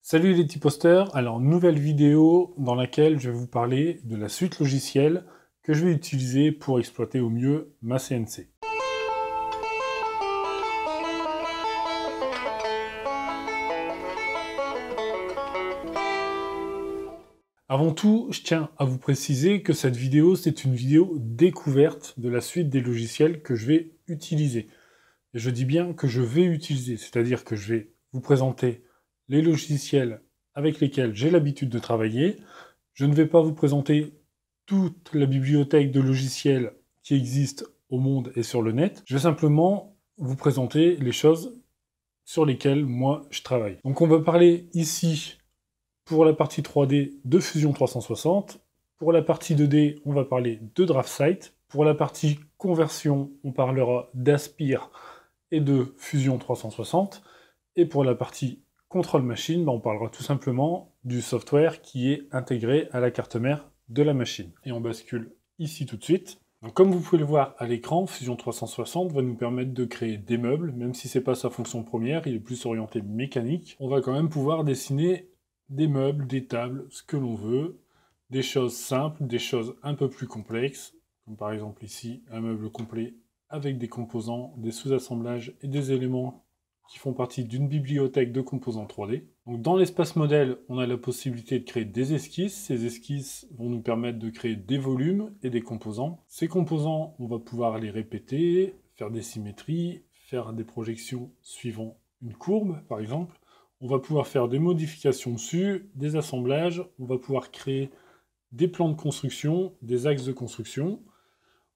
Salut les tiposters, alors nouvelle vidéo dans laquelle je vais vous parler de la suite logicielle que je vais utiliser pour exploiter au mieux ma CNC. Avant tout, je tiens à vous préciser que cette vidéo, c'est une vidéo découverte de la suite des logiciels que je vais utiliser. Et je dis bien que je vais utiliser, c'est-à-dire que je vais vous présenter les logiciels avec lesquels j'ai l'habitude de travailler. Je ne vais pas vous présenter toute la bibliothèque de logiciels qui existe au monde et sur le net. Je vais simplement vous présenter les choses sur lesquelles moi je travaille. Donc on va parler ici, pour la partie 3D, de Fusion 360. Pour la partie 2D, on va parler de DraftSight. Pour la partie conversion, on parlera d'Aspire et de Fusion 360. Et pour la partie Control Machine, on parlera tout simplement du software qui est intégré à la carte mère de la machine. Et on bascule ici tout de suite. Donc, comme vous pouvez le voir à l'écran, Fusion 360 va nous permettre de créer des meubles, même si c'est pas sa fonction première, il est plus orienté mécanique. On va quand même pouvoir dessiner des meubles, des tables, ce que l'on veut, des choses simples, des choses un peu plus complexes, comme par exemple ici, un meuble complet avec des composants, des sous-assemblages et des éléments qui font partie d'une bibliothèque de composants 3D. Donc dans l'espace modèle, on a la possibilité de créer des esquisses. Ces esquisses vont nous permettre de créer des volumes et des composants. Ces composants, on va pouvoir les répéter, faire des symétries, faire des projections suivant une courbe, par exemple. On va pouvoir faire des modifications dessus, des assemblages, on va pouvoir créer des plans de construction, des axes de construction.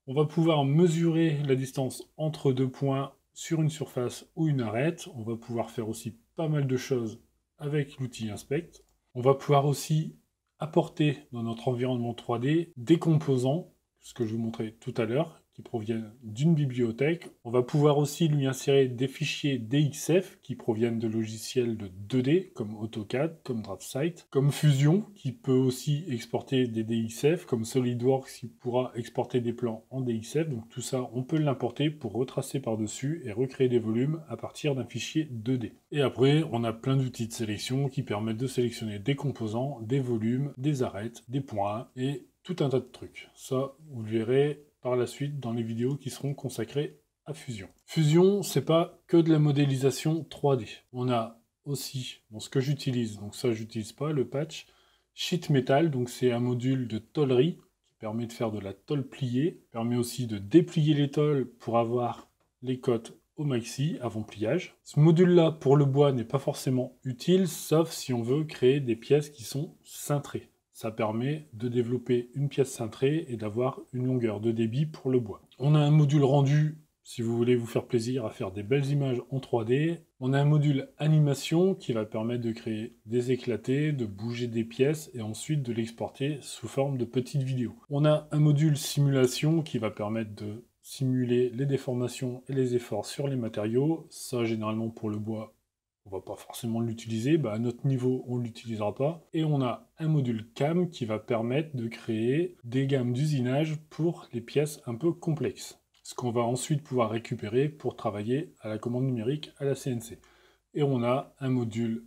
On va pouvoir mesurer la distance entre deux points sur une surface ou une arête. On va pouvoir faire aussi pas mal de choses avec l'outil Inspect. On va pouvoir aussi apporter dans notre environnement 3D des composants, ce que je vous montrais tout à l'heure, qui proviennent d'une bibliothèque. On va pouvoir aussi lui insérer des fichiers DXF qui proviennent de logiciels de 2D, comme AutoCAD, comme DraftSight, comme Fusion, qui peut aussi exporter des DXF, comme SolidWorks, qui pourra exporter des plans en DXF. Donc tout ça, on peut l'importer pour retracer par-dessus et recréer des volumes à partir d'un fichier 2D. Et après, on a plein d'outils de sélection qui permettent de sélectionner des composants, des volumes, des arêtes, des points, et tout un tas de trucs. Ça, vous le verrez par la suite dans les vidéos qui seront consacrées à Fusion. Fusion, c'est pas que de la modélisation 3D. On a aussi, ce que j'utilise, donc ça j'utilise pas, le patch, Sheet Metal, donc c'est un module de tôlerie qui permet de faire de la tôle pliée, permet aussi de déplier les tôles pour avoir les cotes au maxi avant pliage. Ce module-là, pour le bois, n'est pas forcément utile, sauf si on veut créer des pièces qui sont cintrées. Ça permet de développer une pièce cintrée et d'avoir une longueur de débit pour le bois. On a un module rendu, si vous voulez vous faire plaisir à faire des belles images en 3D. On a un module animation qui va permettre de créer des éclatés, de bouger des pièces et ensuite de l'exporter sous forme de petites vidéos. On a un module simulation qui va permettre de simuler les déformations et les efforts sur les matériaux. Ça, généralement pour le bois, on va pas forcément l'utiliser, à notre niveau on ne l'utilisera pas. Et on a un module CAM qui va permettre de créer des gammes d'usinage pour les pièces un peu complexes. Ce qu'on va ensuite pouvoir récupérer pour travailler à la commande numérique à la CNC. Et on a un module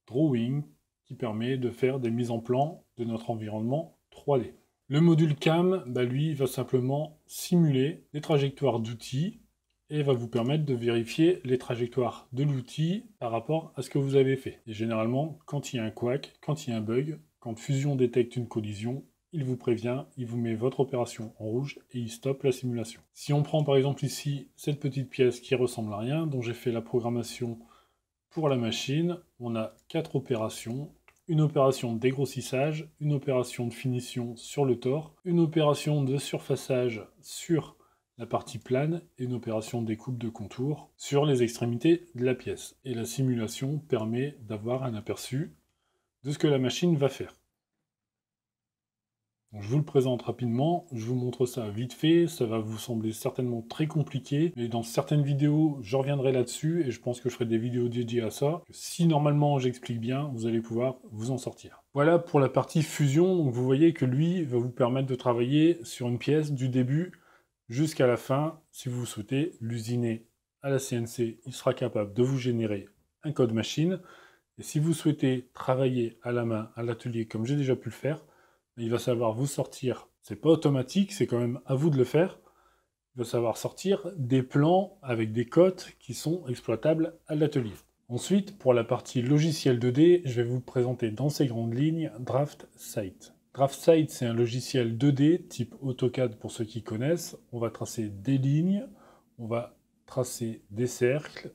Drawing qui permet de faire des mises en plan de notre environnement 3D. Le module CAM, lui, va simplement simuler les trajectoires d'outils et va vous permettre de vérifier les trajectoires de l'outil par rapport à ce que vous avez fait. Et généralement, quand il y a un couac, quand il y a un bug, quand Fusion détecte une collision, il vous prévient, il vous met votre opération en rouge et il stoppe la simulation. Si on prend par exemple ici cette petite pièce qui ressemble à rien, dont j'ai fait la programmation pour la machine, on a 4 opérations. Une opération de dégrossissage, une opération de finition sur le tore, une opération de surfaçage sur la partie plane et une opération de découpe de contour sur les extrémités de la pièce. Et la simulation permet d'avoir un aperçu de ce que la machine va faire. Donc, je vous le présente rapidement, je vous montre ça vite fait, ça va vous sembler certainement très compliqué, mais dans certaines vidéos, je reviendrai là-dessus, et je pense que je ferai des vidéos dédiées à ça. Si normalement j'explique bien, vous allez pouvoir vous en sortir. Voilà pour la partie fusion, donc vous voyez que lui va vous permettre de travailler sur une pièce du début jusqu'à la fin. Si vous souhaitez l'usiner à la CNC, il sera capable de vous générer un code machine, Et si vous souhaitez travailler à la main, à l'atelier, comme j'ai déjà pu le faire, il va savoir vous sortir, c'est pas automatique, c'est quand même à vous de le faire, il va savoir sortir des plans avec des cotes qui sont exploitables à l'atelier. Ensuite, pour la partie logiciel 2D, je vais vous présenter dans ces grandes lignes DraftSight. DraftSight, c'est un logiciel 2D type AutoCAD pour ceux qui connaissent. On va tracer des lignes, on va tracer des cercles,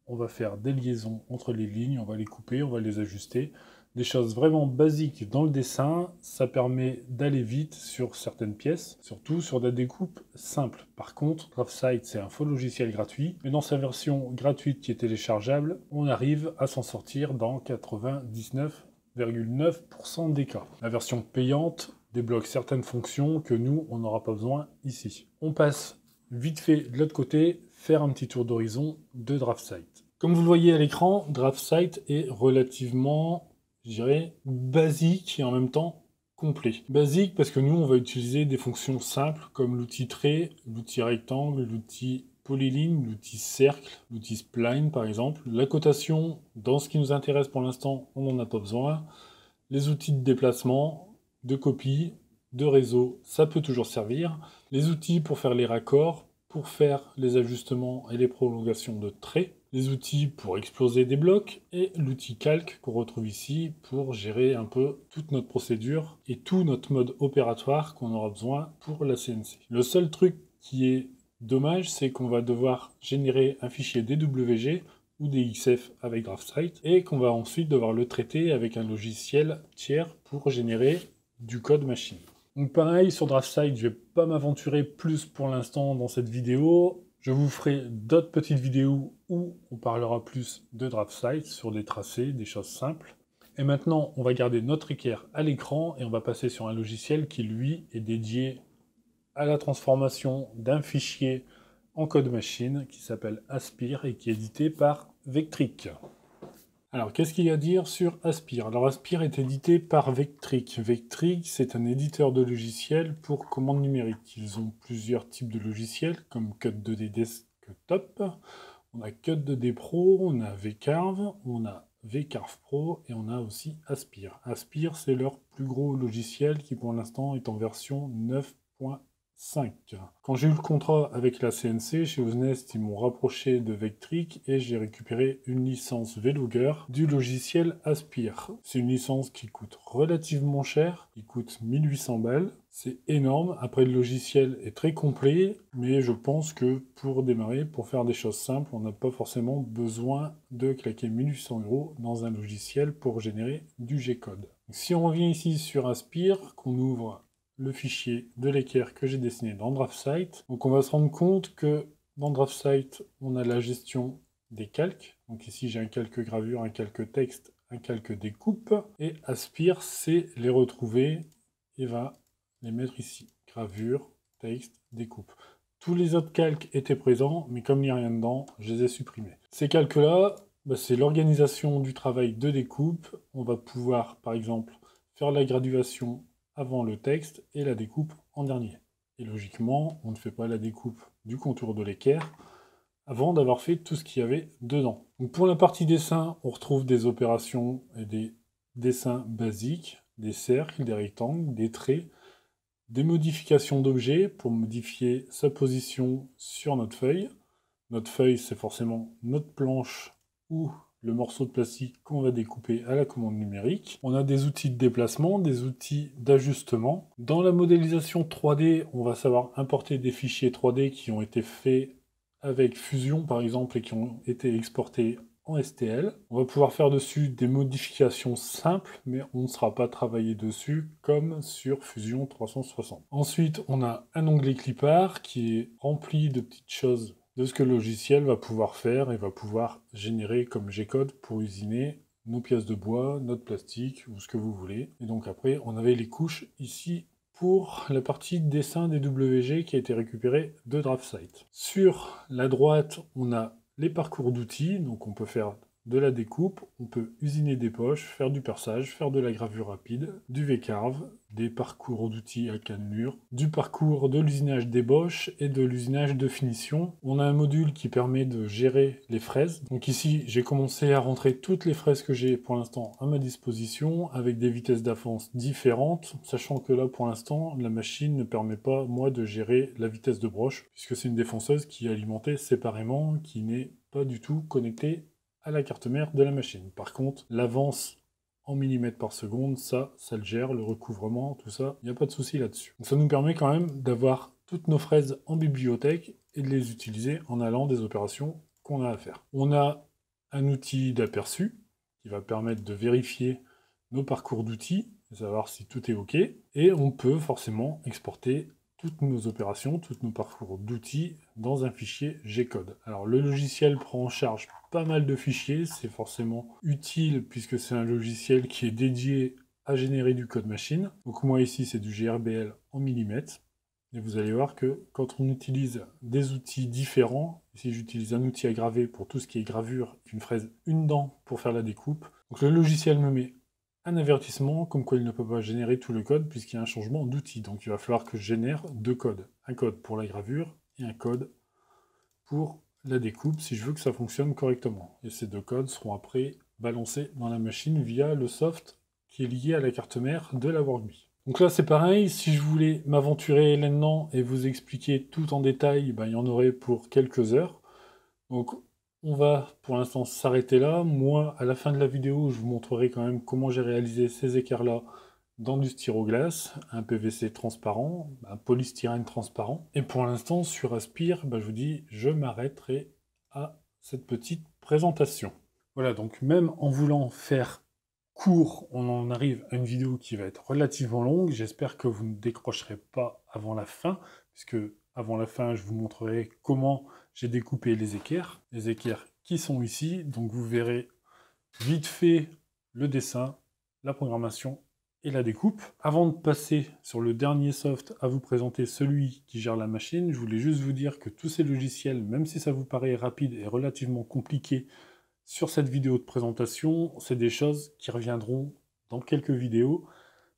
on va faire des liaisons entre les lignes, on va les couper, on va les ajuster. Des choses vraiment basiques dans le dessin, ça permet d'aller vite sur certaines pièces, surtout sur des découpes simples. Par contre, DraftSight, c'est un faux logiciel gratuit, mais dans sa version gratuite qui est téléchargeable, on arrive à s'en sortir dans 99,9% des cas. La version payante débloque certaines fonctions que nous, on n'aura pas besoin ici. On passe vite fait de l'autre côté, faire un petit tour d'horizon de DraftSight. Comme vous le voyez à l'écran, DraftSight est relativement, je dirais, basique et en même temps complet. Basique parce que nous, on va utiliser des fonctions simples comme l'outil trait, l'outil rectangle, l'outil polyline, l'outil cercle, l'outil spline par exemple. La cotation, dans ce qui nous intéresse pour l'instant, on n'en a pas besoin. Les outils de déplacement, de copie, de réseau, ça peut toujours servir. Les outils pour faire les raccords, pour faire les ajustements et les prolongations de traits. Les outils pour exploser des blocs et l'outil calque qu'on retrouve ici pour gérer un peu toute notre procédure et tout notre mode opératoire qu'on aura besoin pour la CNC. Le seul truc qui est dommage, c'est qu'on va devoir générer un fichier DWG ou des XF avec DraftSight et qu'on va ensuite devoir le traiter avec un logiciel tiers pour générer du code machine. Donc pareil, sur DraftSight, je ne vais pas m'aventurer plus pour l'instant dans cette vidéo. Je vous ferai d'autres petites vidéos où on parlera plus de DraftSight sur des tracés, des choses simples. Et maintenant, on va garder notre équerre à l'écran et on va passer sur un logiciel qui, lui, est dédié à la transformation d'un fichier en code machine qui s'appelle Aspire et qui est édité par Vectric. Alors, qu'est-ce qu'il y a à dire sur Aspire? Alors, Aspire est édité par Vectric. Vectric, c'est un éditeur de logiciels pour commande numérique. Ils ont plusieurs types de logiciels, comme Cut2D Desktop, on a Cut2D Pro, on a Vcarve, on a Vcarve Pro, et on a aussi Aspire. Aspire, c'est leur plus gros logiciel qui, pour l'instant, est en version 9.5. Quand j'ai eu le contrat avec la CNC, chez Oznest, ils m'ont rapproché de Vectric et j'ai récupéré une licence Veloger du logiciel Aspire. C'est une licence qui coûte relativement cher, il coûte 1800 balles. C'est énorme, après le logiciel est très complet, mais je pense que pour démarrer, pour faire des choses simples, on n'a pas forcément besoin de claquer 1800 € dans un logiciel pour générer du G-code. Si on revient ici sur Aspire, qu'on ouvre le fichier de l'équerre que j'ai dessiné dans DraftSight. Donc on va se rendre compte que dans DraftSight, on a la gestion des calques. Donc ici j'ai un calque gravure, un calque texte, un calque découpe. Et Aspire, c'est les retrouver et va les mettre ici. Gravure, texte, découpe. Tous les autres calques étaient présents, mais comme il n'y a rien dedans, je les ai supprimés. Ces calques-là, c'est l'organisation du travail de découpe. On va pouvoir, par exemple, faire la graduation avant le texte et la découpe en dernier. Et logiquement, on ne fait pas la découpe du contour de l'équerre avant d'avoir fait tout ce qu'il y avait dedans. Donc pour la partie dessin, on retrouve des opérations et des dessins basiques, des cercles, des rectangles, des traits, des modifications d'objets pour modifier sa position sur notre feuille. Notre feuille, c'est forcément notre planche ou le morceau de plastique qu'on va découper à la commande numérique. On a des outils de déplacement, des outils d'ajustement. Dans la modélisation 3D, on va savoir importer des fichiers 3D qui ont été faits avec Fusion, par exemple, et qui ont été exportés en STL. On va pouvoir faire dessus des modifications simples, mais on ne sera pas travaillé dessus comme sur Fusion 360. Ensuite, on a un onglet clipart qui est rempli de petites choses de ce que le logiciel va pouvoir faire et va pouvoir générer comme G-code pour usiner nos pièces de bois, notre plastique ou ce que vous voulez. Et donc après, on avait les couches ici pour la partie dessin des WG qui a été récupérée de DraftSight. Sur la droite, on a les parcours d'outils, donc on peut faire de la découpe, on peut usiner des poches, faire du perçage, faire de la gravure rapide, du V-carve, des parcours d'outils à cannelure, du parcours de l'usinage d'ébauche et de l'usinage de finition. On a un module qui permet de gérer les fraises. Donc ici, j'ai commencé à rentrer toutes les fraises que j'ai pour l'instant à ma disposition, avec des vitesses d'avance différentes, sachant que là, pour l'instant, la machine ne permet pas, moi, de gérer la vitesse de broche, puisque c'est une défonceuse qui est alimentée séparément, qui n'est pas du tout connectée à la carte mère de la machine. Par contre, l'avance en millimètres par seconde, ça le gère, le recouvrement, tout ça, il n'y a pas de souci là-dessus. Donc ça nous permet quand même d'avoir toutes nos fraises en bibliothèque et de les utiliser en allant des opérations qu'on a à faire. On a un outil d'aperçu qui va permettre de vérifier nos parcours d'outils, de savoir si tout est OK, et on peut forcément exporter toutes nos opérations, tous nos parcours d'outils dans un fichier G-code. Alors le logiciel prend en charge pas mal de fichiers, c'est forcément utile puisque c'est un logiciel qui est dédié à générer du code machine. Donc moi ici c'est du GRBL en millimètres. Et vous allez voir que quand on utilise des outils différents, ici j'utilise un outil à graver pour tout ce qui est gravure, une fraise, une dent pour faire la découpe. Donc le logiciel me met un avertissement comme quoi il ne peut pas générer tout le code puisqu'il y a un changement d'outil. Donc il va falloir que je génère deux codes. Un code pour la gravure et un code pour la découpe si je veux que ça fonctionne correctement. Et ces deux codes seront après balancés dans la machine via le soft qui est lié à la carte mère de la Workbee. Donc là c'est pareil, si je voulais m'aventurer là-dedans et vous expliquer tout en détail, il y en aurait pour quelques heures. Donc on va pour l'instant s'arrêter là. Moi, à la fin de la vidéo, je vous montrerai quand même comment j'ai réalisé ces écarts-là dans du styroglace, un PVC transparent, un polystyrène transparent. Et pour l'instant, sur Aspire, je vous dis, je m'arrêterai à cette petite présentation. Voilà, donc même en voulant faire court, on en arrive à une vidéo qui va être relativement longue. J'espère que vous ne décrocherez pas avant la fin, puisque avant la fin, je vous montrerai comment j'ai découpé les équerres qui sont ici. Donc vous verrez vite fait le dessin, la programmation et la découpe. Avant de passer sur le dernier soft à vous présenter celui qui gère la machine, je voulais juste vous dire que tous ces logiciels, même si ça vous paraît rapide et relativement compliqué sur cette vidéo de présentation, c'est des choses qui reviendront dans quelques vidéos,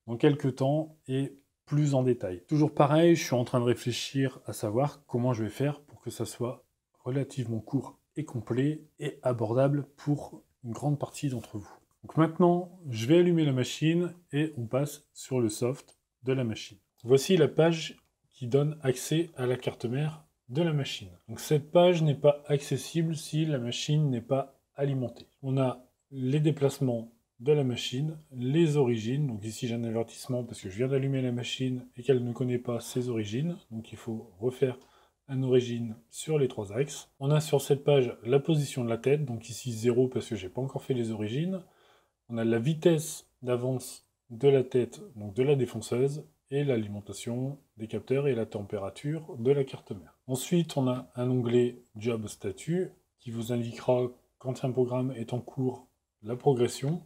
dans quelques temps et plus en détail. Toujours pareil, je suis en train de réfléchir à savoir comment je vais faire pour que ça soit relativement court et complet et abordable pour une grande partie d'entre vous. Donc maintenant, je vais allumer la machine et on passe sur le soft de la machine. Voici la page qui donne accès à la carte mère de la machine. Donc cette page n'est pas accessible si la machine n'est pas alimentée. On a les déplacements de la machine, les origines, donc ici j'ai un avertissement parce que je viens d'allumer la machine et qu'elle ne connaît pas ses origines, donc il faut refaire une origine sur les trois axes. On a sur cette page la position de la tête, donc ici 0 parce que j'ai pas encore fait les origines. On a la vitesse d'avance de la tête, donc de la défonceuse, et l'alimentation des capteurs et la température de la carte mère. Ensuite, on a un onglet Job Statut qui vous indiquera quand un programme est en cours la progression.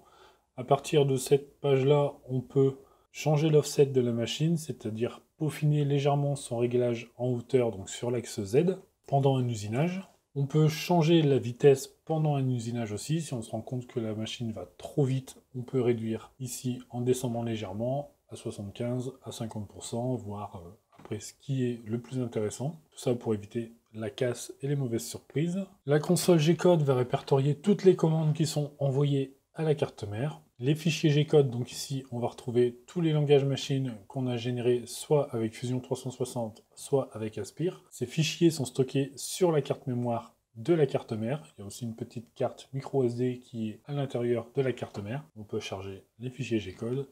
À partir de cette page-là, on peut changer l'offset de la machine, c'est-à-dire peaufiner légèrement son réglage en hauteur, donc sur l'axe Z, pendant un usinage. On peut changer la vitesse pendant un usinage aussi. Si on se rend compte que la machine va trop vite, on peut réduire ici en descendant légèrement à 75, à 50%, voire après ce qui est le plus intéressant. Tout ça pour éviter la casse et les mauvaises surprises. La console G-code va répertorier toutes les commandes qui sont envoyées à la carte mère. Les fichiers G-code, donc ici, on va retrouver tous les langages machines qu'on a générés soit avec Fusion 360, soit avec Aspire. Ces fichiers sont stockés sur la carte mémoire de la carte mère. Il y a aussi une petite carte micro SD qui est à l'intérieur de la carte mère. On peut charger les fichiers G-code.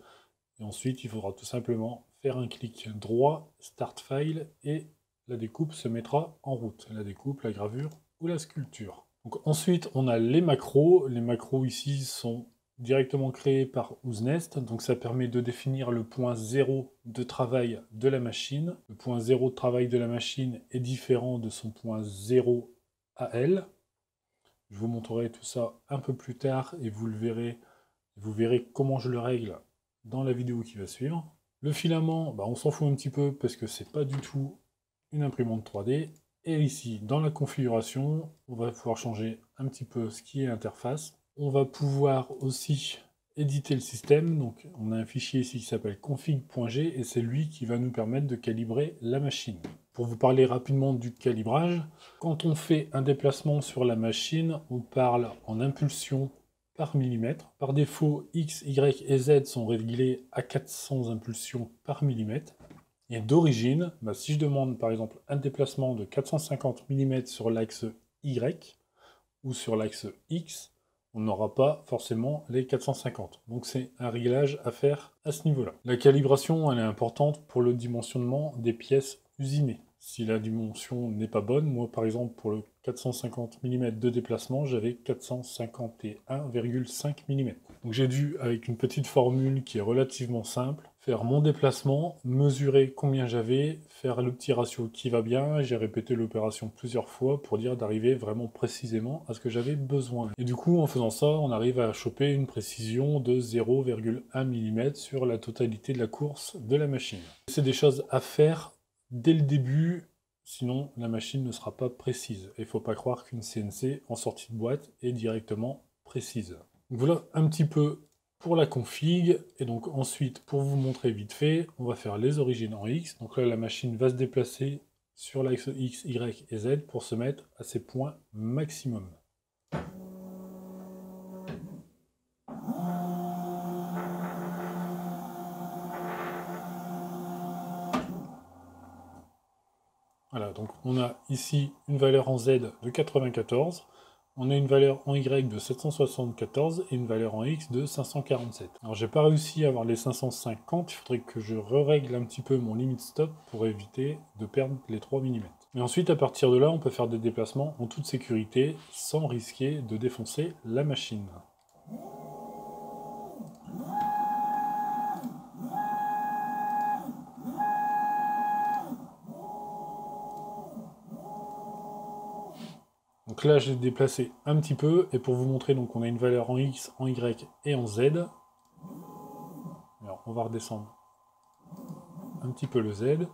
Et ensuite, il faudra tout simplement faire un clic droit, Start File, et la découpe se mettra en route. La découpe, la gravure ou la sculpture. Donc ensuite, on a les macros. Les macros ici sont directement créé par OOSNest, donc ça permet de définir le point 0 de travail de la machine. Le point 0 de travail de la machine est différent de son point 0 à elle. Je vous montrerai tout ça un peu plus tard et vous le verrez. Vous verrez comment je le règle dans la vidéo qui va suivre. Le filament, on s'en fout un petit peu parce que c'est pas du tout une imprimante 3D. Et ici, dans la configuration, on va pouvoir changer un petit peu ce qui est interface. On va pouvoir aussi éditer le système. Donc on a un fichier ici qui s'appelle config.g et c'est lui qui va nous permettre de calibrer la machine. Pour vous parler rapidement du calibrage, quand on fait un déplacement sur la machine, on parle en impulsion par millimètre. Par défaut, X, Y et Z sont réglés à 400 impulsions par millimètre. Et d'origine, si je demande par exemple un déplacement de 450 mm sur l'axe Y ou sur l'axe X, on n'aura pas forcément les 450. Donc c'est un réglage à faire à ce niveau-là. La calibration, elle est importante pour le dimensionnement des pièces usinées. Si la dimension n'est pas bonne, moi par exemple pour le 450 mm de déplacement, j'avais 451,5 mm. Donc j'ai dû, avec une petite formule qui est relativement simple, faire mon déplacement, mesurer combien j'avais, faire le petit ratio qui va bien, j'ai répété l'opération plusieurs fois pour dire d'arriver vraiment précisément à ce que j'avais besoin. Et du coup, en faisant ça, on arrive à choper une précision de 0,1 mm sur la totalité de la course de la machine. C'est des choses à faire dès le début, sinon la machine ne sera pas précise. Et il ne faut pas croire qu'une CNC en sortie de boîte est directement précise. Donc voilà un petit peu pour la config, et donc ensuite, pour vous montrer vite fait, on va faire les origines en X. Donc là, la machine va se déplacer sur l'axe X, Y et Z pour se mettre à ses points maximum. Voilà, donc on a ici une valeur en Z de 94, on a une valeur en Y de 774 et une valeur en X de 547. Alors j'ai pas réussi à avoir les 550, il faudrait que je règle un petit peu mon limite stop pour éviter de perdre les 3 mm. Mais ensuite, à partir de là, on peut faire des déplacements en toute sécurité sans risquer de défoncer la machine. Donc là, j'ai déplacé un petit peu, et pour vous montrer, donc on a une valeur en X, en Y et en Z. Alors, on va redescendre un petit peu le Z.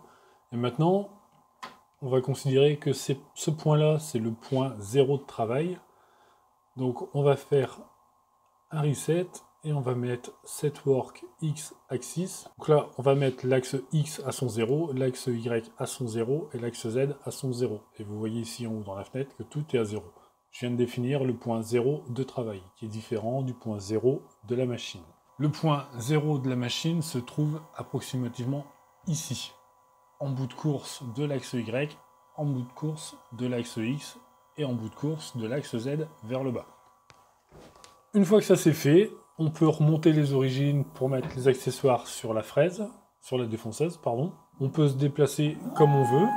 Et maintenant, on va considérer que ce point-là, c'est le point 0 de travail. Donc on va faire un reset, et on va mettre setWork X axis. Donc là, on va mettre l'axe X à son 0, l'axe Y à son 0, et l'axe Z à son 0. Et vous voyez ici en haut dans la fenêtre que tout est à 0. Je viens de définir le point 0 de travail, qui est différent du point 0 de la machine. Le point 0 de la machine se trouve approximativement ici, en bout de course de l'axe Y, en bout de course de l'axe X, et en bout de course de l'axe Z vers le bas. Une fois que ça c'est fait, on peut remonter les origines pour mettre les accessoires sur la fraise, sur la défonceuse, pardon. On peut se déplacer comme on veut.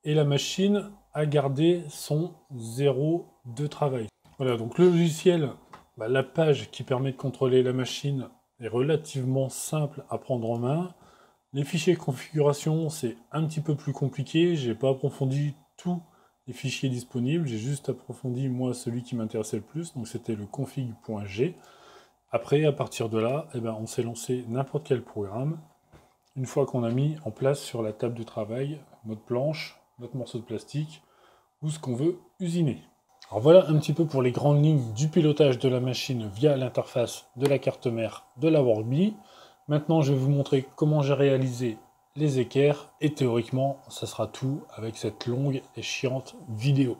Et la machine a gardé son 0 de travail. Voilà, donc le logiciel, la page qui permet de contrôler la machine est relativement simple à prendre en main. Les fichiers configuration, c'est un petit peu plus compliqué. J'ai pas approfondi tous les fichiers disponibles, j'ai juste approfondi moi celui qui m'intéressait le plus, donc c'était le config.g. Après, à partir de là, on s'est lancé n'importe quel programme, une fois qu'on a mis en place sur la table de travail notre planche, notre morceau de plastique, ou ce qu'on veut usiner. Alors voilà un petit peu pour les grandes lignes du pilotage de la machine via l'interface de la carte mère de la Workbee. Maintenant, je vais vous montrer comment j'ai réalisé les équerres, et théoriquement, ça sera tout avec cette longue et chiante vidéo.